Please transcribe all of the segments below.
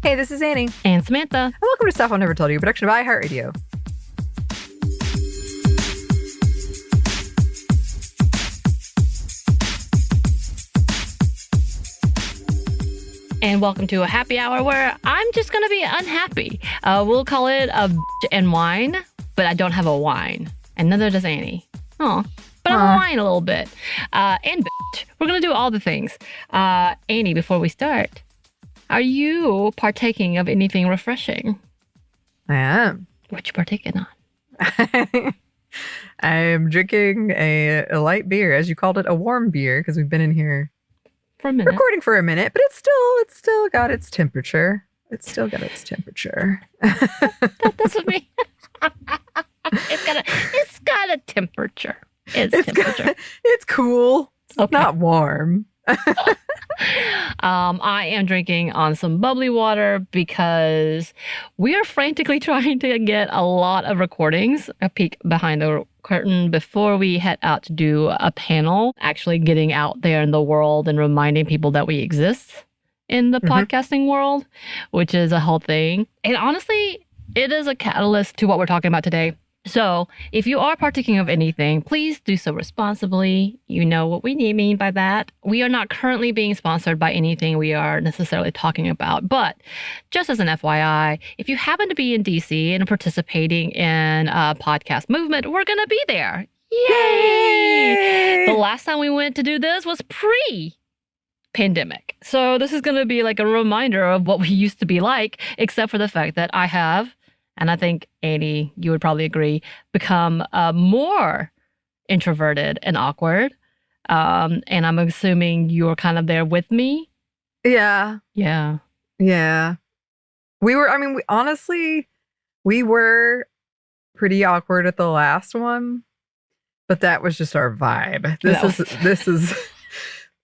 Hey, this is Anney. And Samantha. And welcome to Stuff I'll Never Told You, a production of iHeartRadio. And welcome to a happy hour where I'm just going to be unhappy. We'll call it a bitch and wine, but I don't have a wine. And neither does Anney. Oh, but I'm a wine a little bit. And bitch. We're going to do all the things. Anney, before we start, are you partaking of anything refreshing? I am. What you partaking on? I am drinking a light beer, as you called it, a warm beer, because we've been in here for a minute. Recording for a minute, but it's still got its temperature. It's still got its temperature. That doesn't mean it's got a temperature. It's cool. It's not warm. I am drinking on some bubbly water because we are frantically trying to get a lot of recordings, a peek behind the curtain before we head out to do a panel, actually getting out there in the world and reminding people that we exist in the podcasting world, which is a whole thing. And honestly, it is a catalyst to what we're talking about today. So if you are partaking of anything, please do so responsibly. You know what we mean by that. We are not currently being sponsored by anything we are necessarily talking about. But just as an FYI, if you happen to be in DC and participating in a podcast movement, we're going to be there. Yay! The last time we went to do this was pre-pandemic. So this is going to be like a reminder of what we used to be like, except for the fact that I have, and I think, Anney, you would probably agree, become more introverted and awkward. And I'm assuming you're kind of there with me. Yeah. Yeah. Yeah. We were pretty awkward at the last one, but that was just our vibe. This is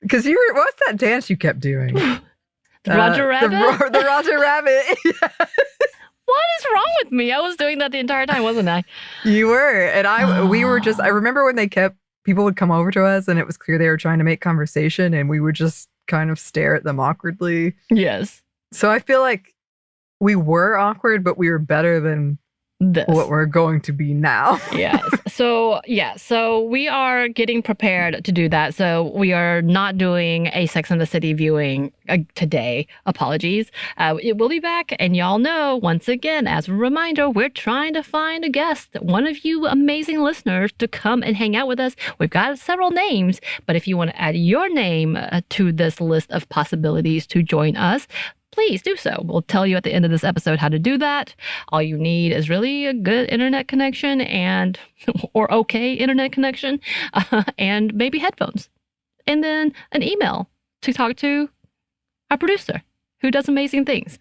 because what's that dance you kept doing? The Roger Rabbit? The Roger Rabbit. Yeah. What is wrong with me? I was doing that the entire time, wasn't I? You were. And we were just, I remember when people would come over to us and it was clear they were trying to make conversation and we would just kind of stare at them awkwardly. Yes. So I feel like we were awkward, but we were better than what we're going to be now. Yes. So we are getting prepared to do that. So we are not doing a Sex and the City viewing today. Apologies. It will be back. And y'all know, once again, as a reminder, we're trying to find a guest, one of you amazing listeners, to come and hang out with us. We've got several names, but if you want to add your name to this list of possibilities to join us, please do so. We'll tell you at the end of this episode how to do that. All you need is really a good internet connection or okay internet connection, and maybe headphones. And then an email to talk to our producer who does amazing things.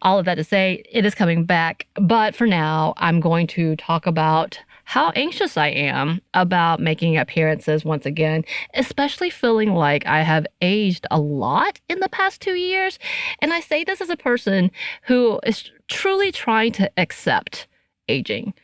All of that to say, it is coming back. But for now, I'm going to talk about how anxious I am about making appearances once again, especially feeling like I have aged a lot in the past 2 years. And I say this as a person who is truly trying to accept aging.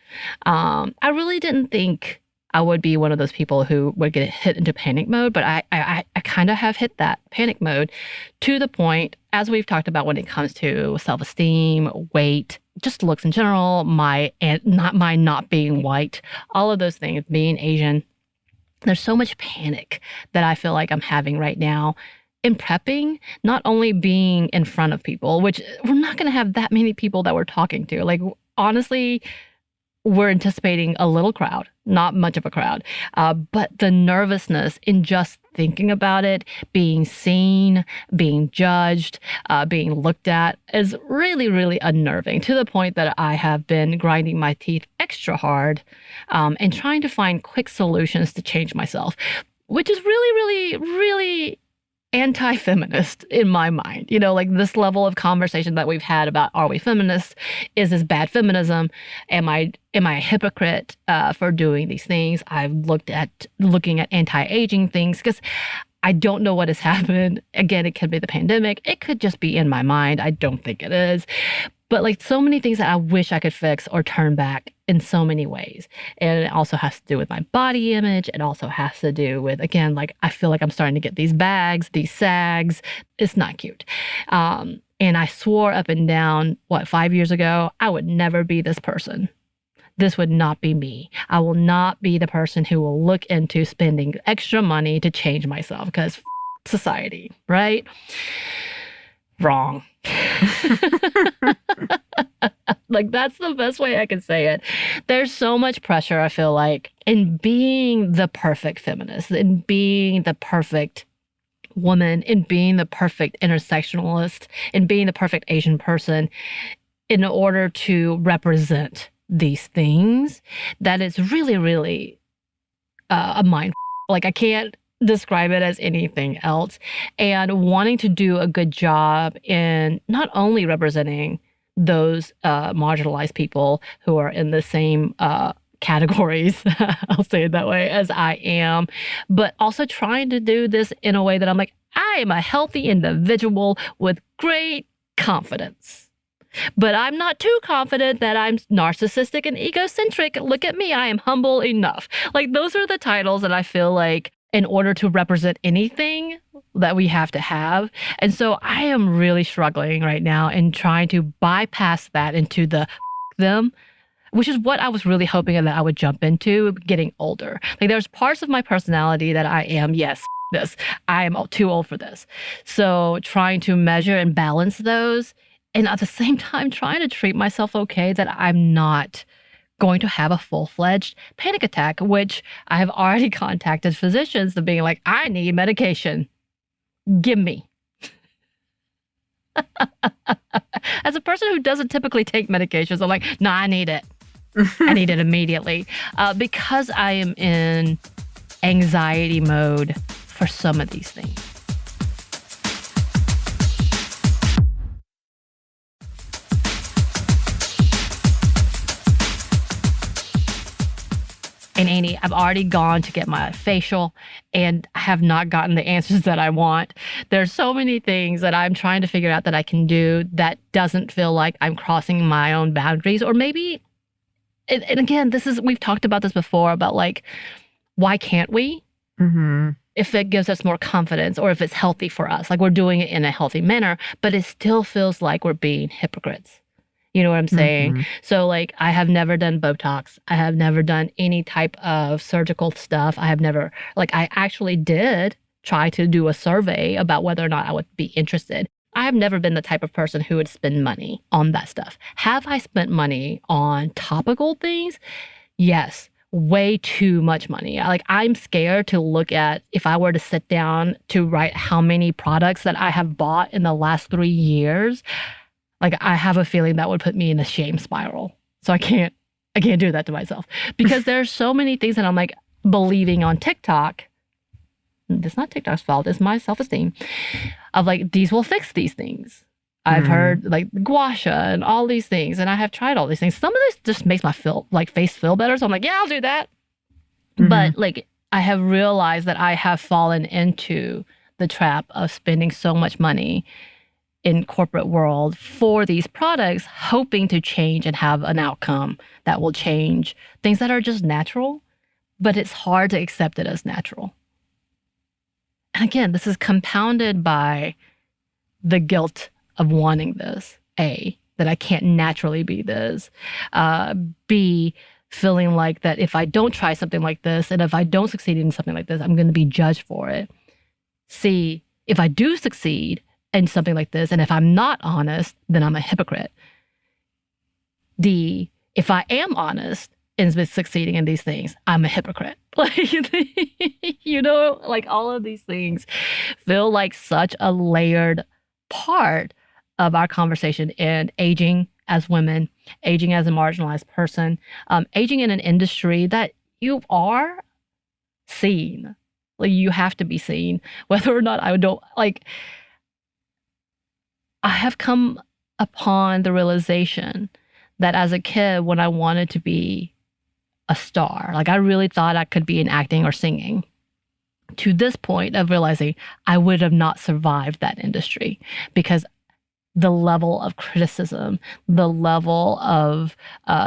I really didn't think I would be one of those people who would get hit into panic mode, but I kind of have hit that panic mode to the point, as we've talked about when it comes to self-esteem, weight, just looks in general, not being white, all of those things, being Asian. There's so much panic that I feel like I'm having right now in prepping, not only being in front of people, which we're not going to have that many people that we're talking to. Like, honestly, we're anticipating a little crowd, not much of a crowd, but the nervousness in just thinking about it, being seen, being judged, being looked at is really, really unnerving, to the point that I have been grinding my teeth extra hard and trying to find quick solutions to change myself, which is really, really, really anti-feminist in my mind. You know, like this level of conversation that we've had about, are we feminists? Is this bad feminism? Am I a hypocrite for doing these things? I've looking at anti-aging things because I don't know what has happened. Again, it could be the pandemic. It could just be in my mind. I don't think it is. But like so many things that I wish I could fix or turn back in so many ways. And it also has to do with my body image. It also has to do with, again, like I feel like I'm starting to get these bags, these sags. It's not cute. And I swore up and down, 5 years ago, I would never be this person. This would not be me. I will not be the person who will look into spending extra money to change myself because society, right? Wrong. Like, that's the best way I can say it. There's so much pressure, I feel like, in being the perfect feminist, in being the perfect woman, in being the perfect intersectionalist, in being the perfect Asian person, in order to represent these things, that it's really, really a mind. Like, I can't describe it as anything else. And wanting to do a good job in not only representing those marginalized people who are in the same categories, I'll say it that way, as I am, but also trying to do this in a way that I'm like, I am a healthy individual with great confidence. But I'm not too confident that I'm narcissistic and egocentric. Look at me, I am humble enough. Like, those are the titles that I feel like in order to represent anything that we have to have. And so I am really struggling right now in trying to bypass that into the them, which is what I was really hoping that I would jump into getting older. Like, there's parts of my personality that I am, yes, this, I am too old for this. So trying to measure and balance those, and at the same time trying to treat myself okay that I'm not going to have a full-fledged panic attack, which I have already contacted physicians to being like, I need medication. Give me. As a person who doesn't typically take medications, I'm like, no, I need it. I need it immediately. Because I am in anxiety mode for some of these things. And Anney, I've already gone to get my facial and I have not gotten the answers that I want. There's so many things that I'm trying to figure out that I can do that doesn't feel like I'm crossing my own boundaries. Or maybe, and again, we've talked about this before about like, why can't we? Mm-hmm. If it gives us more confidence or if it's healthy for us, like we're doing it in a healthy manner, but it still feels like we're being hypocrites. You know what I'm saying? Mm-hmm. So like, I have never done Botox. I have never done any type of surgical stuff. I have never, like, I actually did try to do a survey about whether or not I would be interested. I have never been the type of person who would spend money on that stuff. Have I spent money on topical things? Yes. Way too much money. Like, I'm scared to look at, if I were to sit down to write how many products that I have bought in the last 3 years, like, I have a feeling that would put me in a shame spiral. So I can't do that to myself because there's so many things that I'm like believing on TikTok. It's not TikTok's fault. It's my self-esteem of like, these will fix these things. I've heard like gua sha and all these things, and I have tried all these things. Some of this just makes my face feel better. So I'm like, yeah, I'll do that. Mm-hmm. But like, I have realized that I have fallen into the trap of spending so much money in corporate world for these products, hoping to change and have an outcome that will change things that are just natural, but it's hard to accept it as natural. And again, this is compounded by the guilt of wanting this. A, that I can't naturally be this. B, feeling like that if I don't try something like this, and if I don't succeed in something like this, I'm going to be judged for it. C, if I do succeed in something like this, and if I'm not honest, then I'm a hypocrite. D, if I am honest and succeeding in these things, I'm a hypocrite. Like, you know, like all of these things feel like such a layered part of our conversation in aging as women, aging as a marginalized person, aging in an industry that you are seen. Like, you have to be seen, whether or not I don't, like, I have come upon the realization that as a kid, when I wanted to be a star, like I really thought I could be in acting or singing, to this point of realizing I would have not survived that industry because the level of criticism, the level of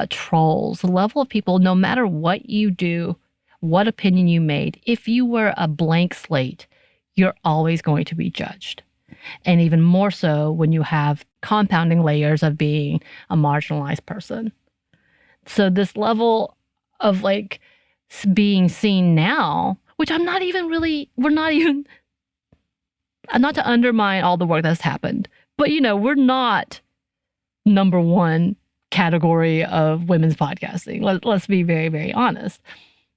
trolls, the level of people, no matter what you do, what opinion you made, if you were a blank slate, you're always going to be judged. And even more so when you have compounding layers of being a marginalized person. So this level of like being seen now, which I'm not to undermine all the work that's happened, but we're not number one category of women's podcasting. Let's be very, very honest.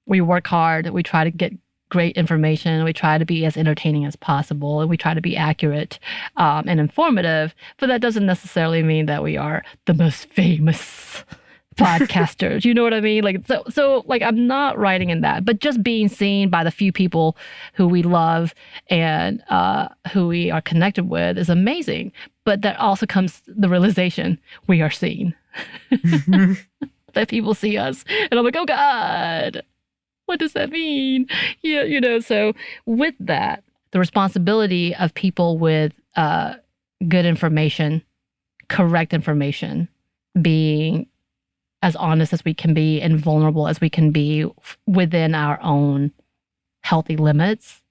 We work hard. We try to get great information. We try to be as entertaining as possible, and we try to be accurate and informative. But that doesn't necessarily mean that we are the most famous podcasters. You know what I mean? So I'm not writing in that, but just being seen by the few people who we love and who we are connected with is amazing. But that also comes the realization we are seen. That people see us, and I'm like, oh God, what does that mean? Yeah, so with that, the responsibility of people with good information, correct information, being as honest as we can be and vulnerable as we can be within our own healthy limits,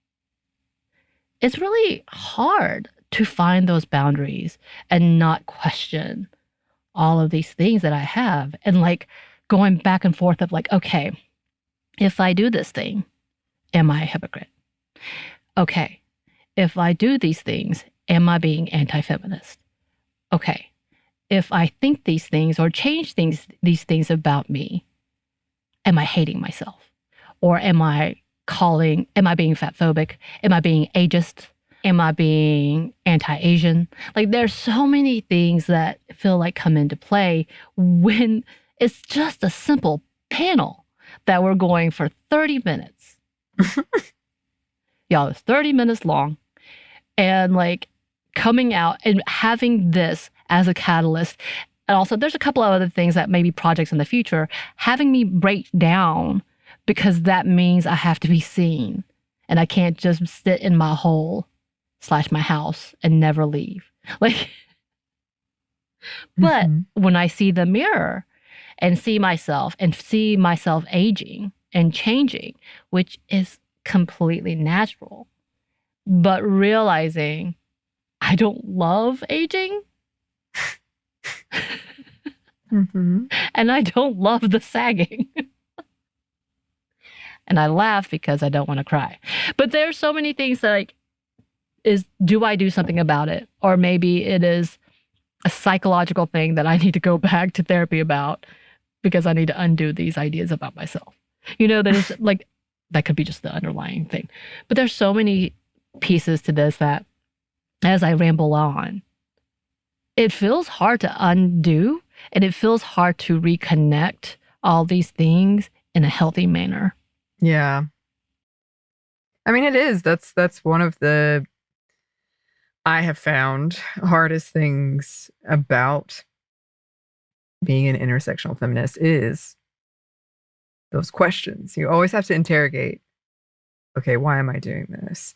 it's really hard to find those boundaries and not question all of these things that I have. And going back and forth of okay, if I do this thing, am I a hypocrite? Okay, if I do these things, am I being anti-feminist? Okay, if I think these things or change these things about me, am I hating myself? Or am I being fatphobic? Am I being ageist? Am I being anti-Asian? There's so many things that feel like come into play when it's just a simple panel that we're going for 30 minutes. Y'all, it's 30 minutes long. And coming out and having this as a catalyst. And also there's a couple of other things that may be projects in the future, having me break down because that means I have to be seen and I can't just sit in my hole / my house and never leave. But when I see the mirror and see myself aging and changing, which is completely natural, but realizing I don't love aging and I don't love the sagging. And I laugh because I don't want to cry. But there's so many things that do I do something about it? Or maybe it is a psychological thing that I need to go back to therapy about because I need to undo these ideas about myself. That is that could be just the underlying thing. But there's so many pieces to this that as I ramble on, it feels hard to undo and it feels hard to reconnect all these things in a healthy manner. Yeah. I mean, it is. That's one of the, I have found, hardest things about being an intersectional feminist is those questions. You always have to interrogate, okay, why am I doing this?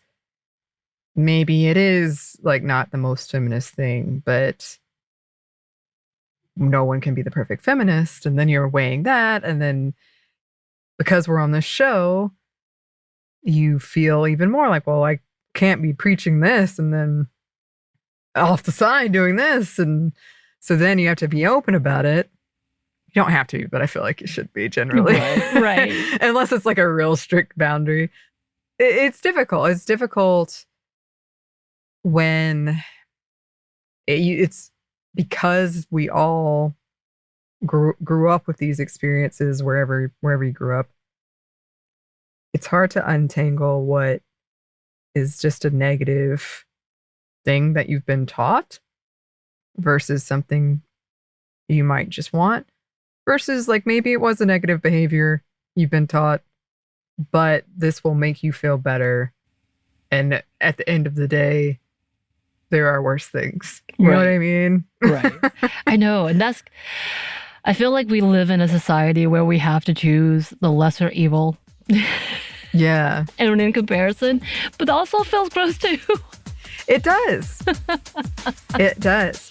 Maybe it is not the most feminist thing, but no one can be the perfect feminist. And then you're weighing that. And then because we're on this show, you feel even more well, I can't be preaching this and then off the side doing this. And so then you have to be open about it. You don't have to, but I feel like you should be generally. Right. Unless it's a real strict boundary. It's difficult. It's difficult when it's because we all grew up with these experiences wherever you grew up. It's hard to untangle what is just a negative thing that you've been taught versus something you might just want versus maybe it was a negative behavior you've been taught, but this will make you feel better. And at the end of the day, there are worse things. You know what I mean? Right. I know. And I feel like we live in a society where we have to choose the lesser evil. Yeah. And in comparison, but also feels gross too. It does. It does.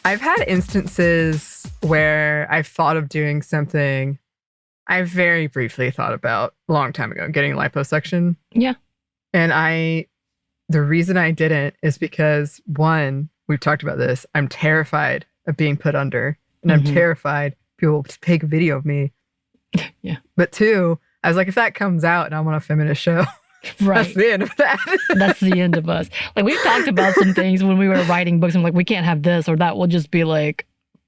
I've had instances moments where I've thought of doing something I very briefly thought about a long time ago, getting liposuction. Yeah. And the reason I didn't is because, one, we've talked about this, I'm terrified of being put under, and I'm terrified people will take a video of me. Yeah. But two, I was like, if that comes out and I'm on a feminist show, Right. that's the end of that. That's the end of us. Like, we've talked about some things when we were writing books. I'm like, we can't have this, or that will just be like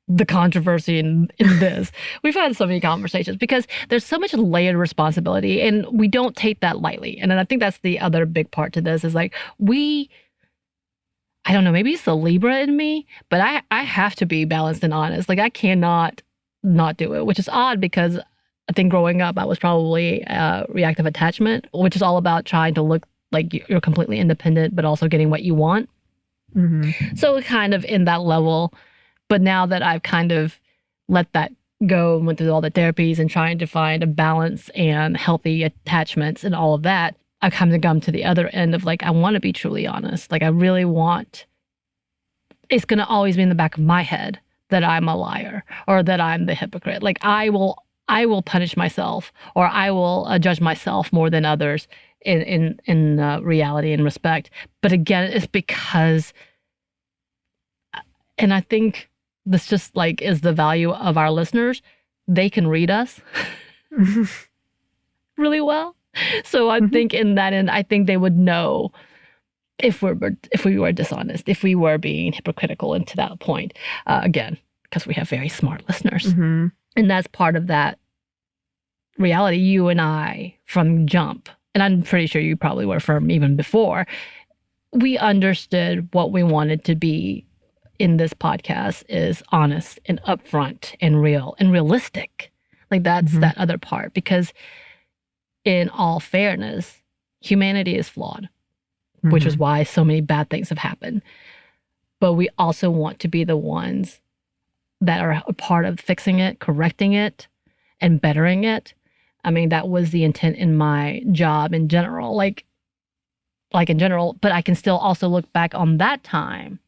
the controversy in this. We've had so many conversations because there's so much layered responsibility, and we don't take that lightly. And then I think that's the other big part to this is like, I don't know, maybe it's the Libra in me, but I have to be balanced and honest. Like, I cannot not do it, which is odd because I think growing up, I was probably reactive attachment, which is all about trying to look like you're completely independent, but also getting what you want. So kind of in that level. But now that I've kind of let that go and went through all the therapies and trying to find a balance and healthy attachments and all of that, I've kind of come to the other end of like, I want to be truly honest. Like, I really want, it's going to always be in the back of my head that I'm a liar or that I'm the hypocrite. Like, I will punish myself, or I will judge myself more than others in reality and respect. But again, it's because, and I think this just like is the value of our listeners. They can read us really well. So I think in that end, I think they would know if we were dishonest, if we were being hypocritical, and to that point, again, because we have very smart listeners. And that's part of that reality. You and I, from jump, and I'm pretty sure you probably were from even before, we understood what we wanted to be in this podcast is honest and upfront and real and realistic. Like, that's that other part, because in all fairness, humanity is flawed, which is why so many bad things have happened. But we also want to be the ones that are a part of fixing it, correcting it, and bettering it. I mean, that was the intent in my job in general, like in general, but I can still also look back on that time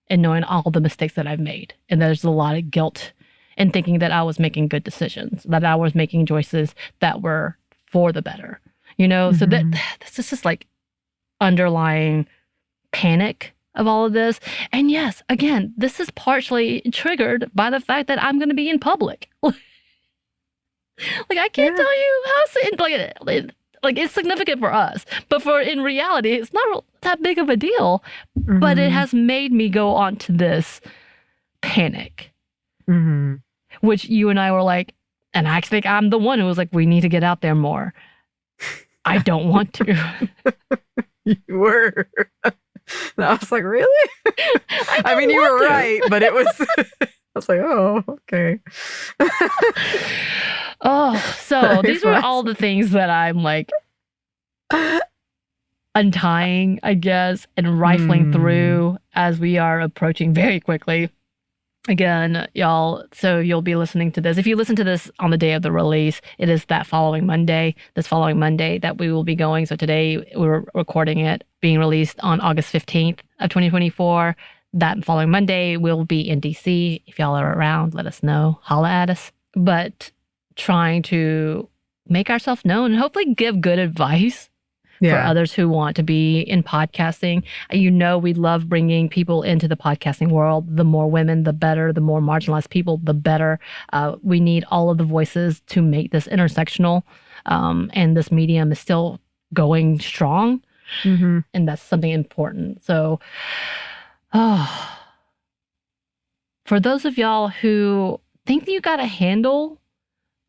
and knowing all the mistakes that I've made. And there's a lot of guilt in thinking that I was making good decisions, that I was making choices that were for the better, you know? So this is just like underlying panic of all of this. And yes, again, this is partially triggered by the fact that I'm going to be in public. Like, I can't tell you how, like it's significant for us, but in reality, it's not that big of a deal. But it has made me go on to this panic, which you and I were like, and I think I'm the one who was like, we need to get out there more. I don't want to. You were. And I was like, really? I mean, you were right, but it was, I was like, oh, okay. Oh, so these were all the things that I'm like untying, I guess, and rifling through as we are approaching very quickly. Again, y'all, so you'll be listening to this. If you listen to this on the day of the release, it is this following Monday that we will be going. So today we're recording it, being released on August 15th of 2024. That following Monday, we'll be in DC. If y'all are around, let us know. Holla at us. But trying to make ourselves known and hopefully give good advice for others who want to be in podcasting. You know, we love bringing people into the podcasting world. The more women, the better. The more marginalized people, the better. We need all of the voices to make this intersectional. And this medium is still going strong. And that's something important. So, for those of y'all who think that you got a handle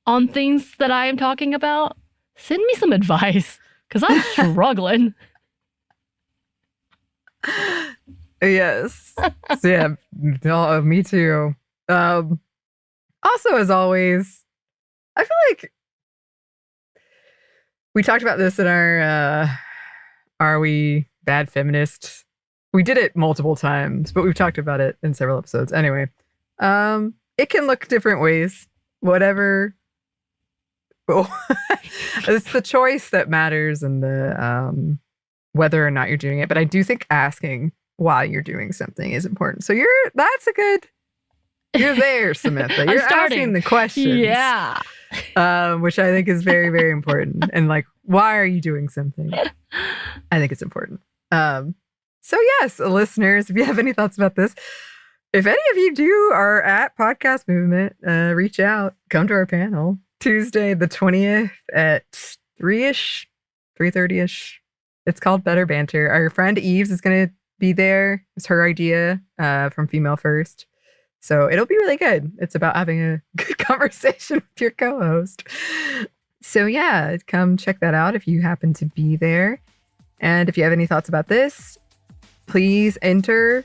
on things that I am talking about, send me some advice. Because I'm struggling. Yes. So yeah, me too. Also, as always, I feel like we talked about this in our Are We Bad Feminists? We did it multiple times, but we've talked about it in several episodes. Anyway, it can look different ways. Whatever. It's the choice that matters, and the whether or not you're doing it. But I do think asking why you're doing something is important. So that's a good You're there, Samantha. You're asking the questions. Yeah. Which I think is very, very important. And like, why are you doing something? I think it's important. So yes, listeners, if you have any thoughts about this, if any of you are at Podcast Movement, reach out, come to our panel Tuesday, the 20th at 3-ish, 3:30-ish. It's called Better Banter. Our friend Eves is going to be there. It's her idea from Female First. So it'll be really good. It's about having a good conversation with your co-host. So yeah, come check that out if you happen to be there. And if you have any thoughts about this, please enter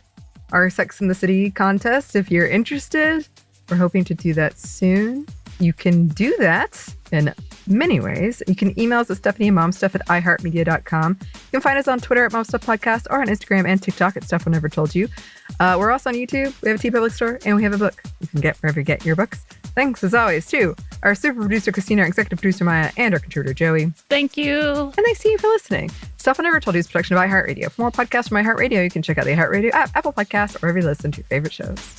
our Sex and the City contest if you're interested. We're hoping to do that soon. You can do that in many ways. You can email us at stephanieandmomstuff@iheartmedia.com. You can find us on Twitter at momstuffpodcast or on Instagram and TikTok at Stuff I Never Told You. We're also on YouTube. We have a TeePublic store and we have a book you can get wherever you get your books. Thanks as always to our super producer Christina, our executive producer Maya, and our contributor Joey. Thank you. And thanks to you for listening. Stuff I Never Told You is a production of iHeartRadio. For more podcasts from iHeartRadio, you can check out the iHeartRadio app, Apple Podcasts, or wherever you listen to your favorite shows.